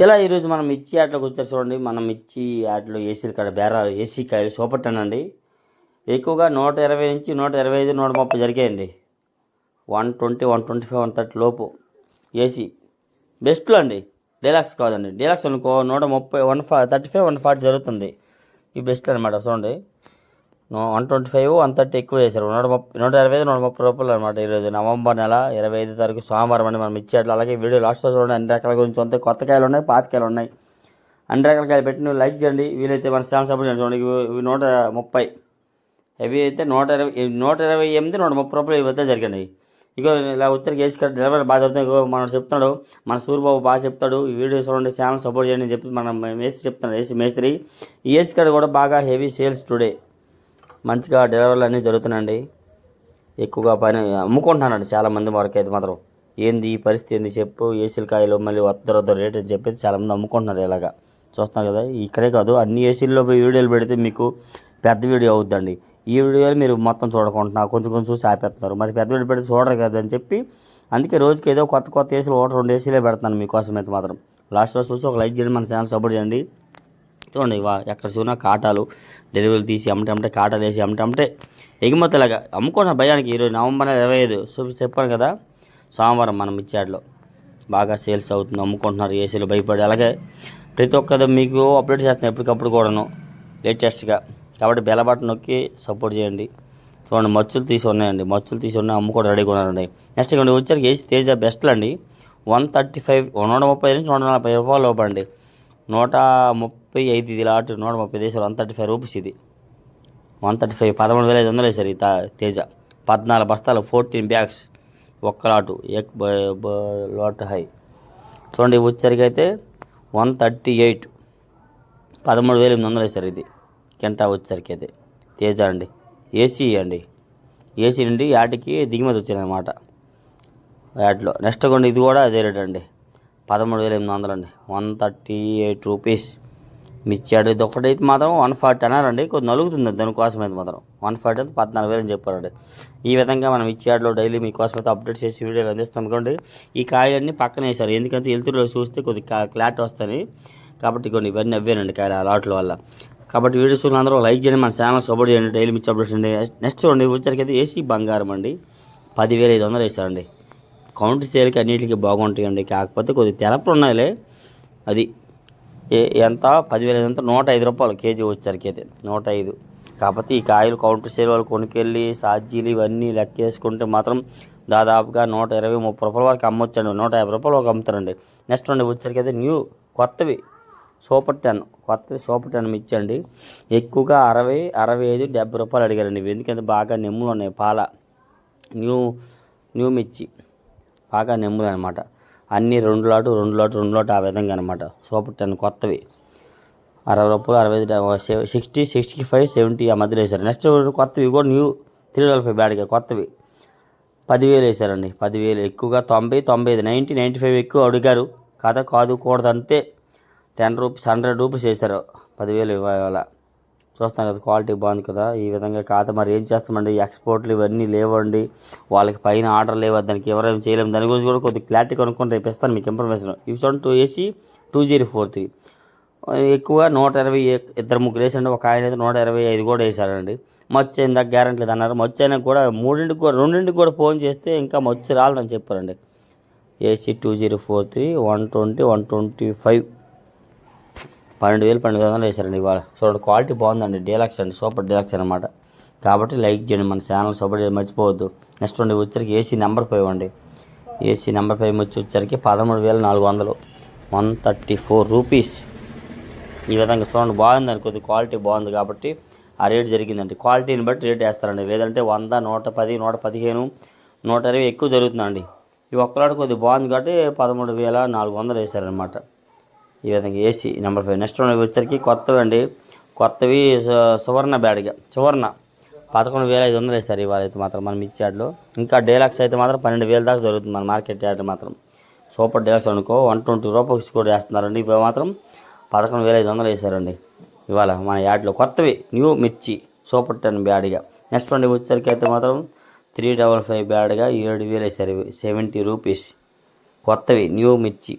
ఇలా ఈరోజు మనం మిర్చి యాడ్లోకి వచ్చారు చూడండి. మనం మిర్చి యాడ్లో ఏసీలు కాడ బేరాలు ఏసీ కాయలు సూపర్ టెన్ అండి. ఎక్కువగా 120 నుంచి 125 130 జరిగాయండి. 120 125 130 లోపు ఏసీ బెస్ట్లో అండి. డీలక్స్ కాదండి. డీలక్స్ అనుకో 130 135 140 జరుగుతుంది. ఈ బెస్ట్ అనమాట. చూడండి 125 130 ఎక్కువ చేశారు. 125 130 రూపాయలు అనమాట. ఈరోజు నవంబర్ నెల 25 తారీఖు సోమవారం అండి. మనం ఇచ్చేట్లు అలాగే వీడియో లాస్ట్లో చూడండి. అన్ని రకాల గురించి ఉంటాయి. కొత్త కాయలు ఉన్నాయి, పాత కాయలు ఉన్నాయి. అన్ని రకాల కాయలు పెట్టి నువ్వు లైక్ చేయండి. వీలైతే మన ఛానల్ సపోర్ట్ చేయండి. చూడండి ఇవి 130 హెవీ అయితే 128 130 రూపాయలు ఇవైతే జరిగినాయి. ఇగో ఇలా వచ్చరికి వేసి కట్టి డెలివరీ బాగా జరుగుతుంది. ఇగో మనం చెప్తున్నాడు, మన సూర్యబాబు బాగా చెప్తాడు. ఈ వీడియో చూడండి, ఛానల్ సపోర్ట్ చేయండి అని చెప్పి మనం మేస్త్రి చెప్తున్నాడు. మేస్త్రి ఈ ఏసీ కార్డు కూడా బాగా హెవీ సేల్స్ టుడే. మంచిగా డెలివరీలు అన్నీ జరుగుతున్నాయండి. ఎక్కువగా పని అమ్ముకుంటున్నానండి చాలామంది. వరకు అయితే మాత్రం ఏంది ఈ పరిస్థితి ఏంది చెప్పు, ఏసీల కాయలు మళ్ళీ వద్దరు రేట్ అని చెప్పేసి చాలామంది అమ్ముకుంటున్నారు. ఇలాగా చూస్తున్నారు కదా. ఇక్కడే కాదు, అన్ని ఏసీల్లో వీడియోలు పెడితే మీకు పెద్ద వీడియో అవుద్దండి. ఈ వీడియోలు మీరు మొత్తం చూడకుండా కొంచెం కొంచెం చూసి ఆపేస్తున్నారు. మరి పెద్ద వీడియో పెడితే చూడరు కదా అని చెప్పి అందుకే రోజుకి ఏదో కొత్త ఏసీలు 1-2 ఏసీలే పెడతాను మీకోసం అయితే మాత్రం. లాస్ట్ రోజు చూసి ఒక లైక్ చేయండి, మన ఛానల్ సపోర్ట్ చేయండి. చూడండి ఎక్కడ చూసినా కాటాలు డెలివరీలు తీసి అమ్మటే కాటాలు వేసి అమ్మటే ఎగుమతిలాగా అమ్ముకుంటున్న భయానికి. ఈరోజు నవంబర్ 25 చెప్పాను కదా, సోమవారం మనం ఇచ్చాడులో బాగా సేల్స్ అవుతుంది. అమ్ముకుంటున్నారు ఏసీలు భయపడి. అలాగే ప్రతి ఒక్కరు మీకు అప్డేట్ చేస్తున్నాను ఎప్పటికప్పుడు కూడాను లేటెస్ట్గా. కాబట్టి బెల్ బటన్ నొక్కి సపోర్ట్ చేయండి. చూడండి మచ్చులు తీసి ఉన్నాయండి. మచ్చులు తీసి ఉన్నాయి, అమ్ముకోవడం రెడీగా ఉన్నారండి. నెక్స్ట్ ఇక్కడ వచ్చరికి ఏసీ తేజ బెస్ట్లు అండి. 135 130 నుంచి 140 రూపాయలు లోపండి. 135 ఇది లాట్ 130 దేశాలు 135 రూపీస్. ఇది 135 13,500 వేసారు ఈ తేజ. 14 బస్తాలు 14 బ్యాగ్స్ ఒక్క లాటు లాట్ హై. చూడండి వచ్చరికి అయితే 138 13,800 వేసారు. ఇది కెంటా వచ్చరికి అయితే తేజ అండి. ఏసీ అండి. ఏసీ నుండి యాటికి దిగుమతి వచ్చిందనమాట యాడ్లో. నెక్స్ట్ కొండి ఇది కూడా అదే రేట్ అండి. 13,800 అండి. 138 రూపీస్. మిర్చి యాడ్ ఇది ఒకటైతే మాత్రం 140 అన్నారండి. కొద్ది నలుగుతుంది దానికోసం అయితే మాత్రం. 140 అయితే 14,000 అని చెప్పారండి. ఈ విధంగా మనం మిర్చి యాడ్లో డైలీ మీకోసం అయితే అప్డేట్ చేసి వీడియోలు అందిస్తాం. అనుకోండి ఈ కాయలన్నీ పక్కన వేసారు. ఎందుకంటే వెళ్తురులో చూస్తే కొద్ది క్లారిటీ వస్తాయి కాబట్టి కొన్ని ఇవన్నీ అవ్వేనండి కాయలు ఆ లాట్ల వల్ల. కాబట్టి వీడియోస్ అందరూ లైక్ చేయండి, మన ఛానల్ సపోర్ట్ చేయండి. డైలీ మిర్చి అప్డేట్స్ అండి. నెక్స్ట్ చూడండి వచ్చరికి అయితే ఏసీ బంగారం అండి. 10,500 వేసారండి. కౌంటర్ సేల్కి అన్నింటికి బాగుంటాయండి. కాకపోతే కొద్ది తెలపలు ఉన్నాయిలే. అది ఎంత 10,000 ఎంత 105 రూపాయలు కేజీ వచ్చరికి అయితే 105. కాకపోతే ఈ కాయలు కౌంటర్ సేల్ వాళ్ళు కొనుక్కెళ్ళి సాజీలు ఇవన్నీ లెక్క వేసుకుంటే మాత్రం దాదాపుగా 120-130 రూపాయల వరకు అమ్మొచ్చండి. 150 రూపాయల వరకు అమ్ముతారండి. నెక్స్ట్ అండి వచ్చరికి అయితే న్యూ కొత్తవి సూపర్ 10 కొత్తవి సూపర్ 10 ఇచ్చండి. ఎక్కువగా 60 65 70 రూపాయలు అడిగారండి. ఇవి ఎందుకంటే బాగా నెమ్ములు ఉన్నాయి. పాల న్యూ మిర్చి బాగా నెమ్ములు అనమాట. అన్నీ 2 లాటు ఆ విధంగా అనమాట. సూపర్ 10 కొత్తవి 60 రూపాయలు 65 60 65 70 ఆ మధ్యలో వేశారు. నెక్స్ట్ కొత్తవి కూడా న్యూ 345 బ్యాడ్గా కొత్తవి 10,000 వేశారండి. 10,000 ఎక్కువగా 90 95 90 95 ఎక్కువ అడిగారు. కాదు కూడదంతే 10 రూపీస్ 100 రూపీస్ వేశారు. 10,000 ఇవాళ చూస్తాం కదా. క్వాలిటీ బాగుంది కదా. ఈ విధంగా కాదు మరి ఏం చేస్తామండి. ఎక్స్పోర్ట్లు ఇవన్నీ లేవండి. వాళ్ళకి పైన ఆర్డర్ లేవు. దానికి ఎవరైనా చేయలేము. దాని గురించి కూడా కొద్దిగా క్లారిటీ కొనుక్కొని రేపు ఇస్తాను మీకు ఇన్ఫర్మేషన్. ఇవి చూడండి ఏసీ 2043 ఎక్కువ 120 ఇద్దరు ముగ్గురు వేసండి. ఒక ఆయన అయితే 125 కూడా వేశారండి. మచ్చ ఇందాక గ్యారెంటీ లేదు అన్నారు. మచ్చ అయినా కూడా 2 కూడా ఫోన్ చేస్తే ఇంకా మచ్చ రాలేదని చెప్పారండి. ఏసీ 2043 120 125 12,000 వేశారండి ఇవాళ. చూడండి క్వాలిటీ బాగుందండి. డీలక్స్ అండి. సూపర్ డీలక్స్ అనమాట. కాబట్టి లైక్ చేయండి, మన ఛానల్ సపోర్ట్ చేయండి మర్చిపోవద్దు. నెక్స్ట్ అండి వచ్చరికి ఏసీ నెంబర్ 5 అండి. ఏసీ నెంబర్ 5 వచ్చరికి 13,400 134 రూపీస్. ఈ విధంగా చూడండి బాగుందండి. కొద్దిగా క్వాలిటీ బాగుంది కాబట్టి ఆ రేట్ జరిగిందండి. క్వాలిటీని బట్టి రేట్ వేస్తారండి. లేదంటే 100 110 115 120 ఎక్కువ జరుగుతుందండి. ఈ ఒక్కలాట కొద్దిగా బాగుంది కాబట్టి 13,400 వేశారనమాట. ఈ విధంగా ఏసీ నెంబర్ 5. నెక్స్ట్ వచ్చరికి కొత్తవి అండి. కొత్తవి సువర్ణ బ్యాడ్గా సువర్ణ 11,500 వేశారు ఇవాళ అయితే మాత్రం మనం ఇచ్చాడులో. ఇంకా డీలక్స్ అయితే మాత్రం 12,000 దాకా జరుగుతుంది మన మార్కెట్ యాడ్ మాత్రం. సూపర్ డీలక్స్ అనుకో 120 రూపాయస్ కూడా వేస్తున్నారండి. ఇప్పుడు మాత్రం 11,500 వేశారండి ఇవాళ మన యాడ్లో. కొత్తవి న్యూ మిర్చి సూపర్ 10 బ్యాడ్గా. నెక్స్ట్ వచ్చరికి అయితే మాత్రం 355 బ్యాడ్గా 7,000 వేశారు. 70 రూపీస్ కొత్తవి న్యూ మిర్చి.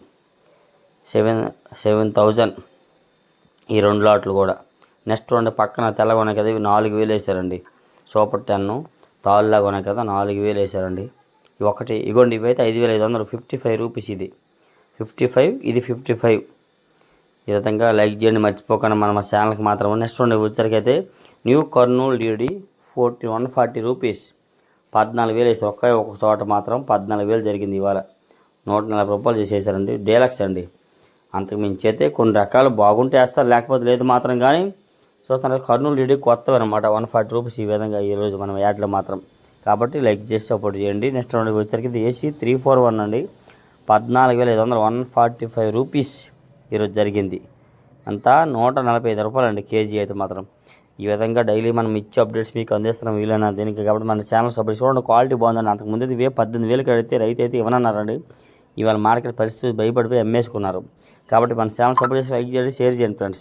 7,000 ఈ 2 లాట్లు కూడా. నెక్స్ట్ చూడండి పక్కన తెల్లగా ఉన్నాయి కదా, ఇవి 4,000 వేసారండి. సూపర్ 10 తాళ్ళలాగా ఉన్నాయి కదా, 4,000 వేసారండి. ఒకటి ఇగోండి, ఇవైతే 5,500, 55 రూపీస్. ఇది 55, ఇది 55. ఈ విధంగా లైక్ చేయండి మర్చిపోకుండా మన ఛానల్కి మాత్రం. నెక్స్ట్ చూడండి వచ్చేసరికి న్యూ కర్నూలు డీడీ 140 రూపీస్, 14,000 వేసారు. ఒక చోట మాత్రం 14,000 జరిగింది ఇవాళ. 140 రూపాయలు చేసేసారండి. డీలక్స్ అండి. అంతకు మించి అయితే కొన్ని రకాలు బాగుంటే వేస్తారు, లేకపోతే లేదు మాత్రం. కానీ చూస్తున్నారు కర్నూలు డీడీ కొత్తవి అనమాట, 140 రూపీస్ ఈ విధంగా ఈరోజు మనం యాడ్లో మాత్రం. కాబట్టి లైక్ చేసి సపోర్ట్ చేయండి. నెక్స్ట్ రెండు వచ్చరికి ఏసీ 341 అండి, 14,500, 145 రూపీస్ ఈరోజు జరిగింది. అంతా 145 రూపాయలు అండి కేజీ అయితే మాత్రం. ఈ విధంగా డైలీ మనం ఇచ్చే అప్డేట్స్ మీకు అందిస్తున్నాం వీలైనా దీనికి. కాబట్టి మన ఛానల్ సపోర్ట్ చూడండి, క్వాలిటీ బాగుందండి. అంతకుముందు 18,000 కడితే రైతు అయితే ఇవ్వనన్నారండి. ఇవాళ మార్కెట్ పరిస్థితి భయపడిపోయి అమ్మేసుకున్నారు. కాబట్టి మన ఛానల్ సపోర్ట్ చేసి లైక్ చేయండి, షేర్ చేయండి ఫ్రెండ్స్.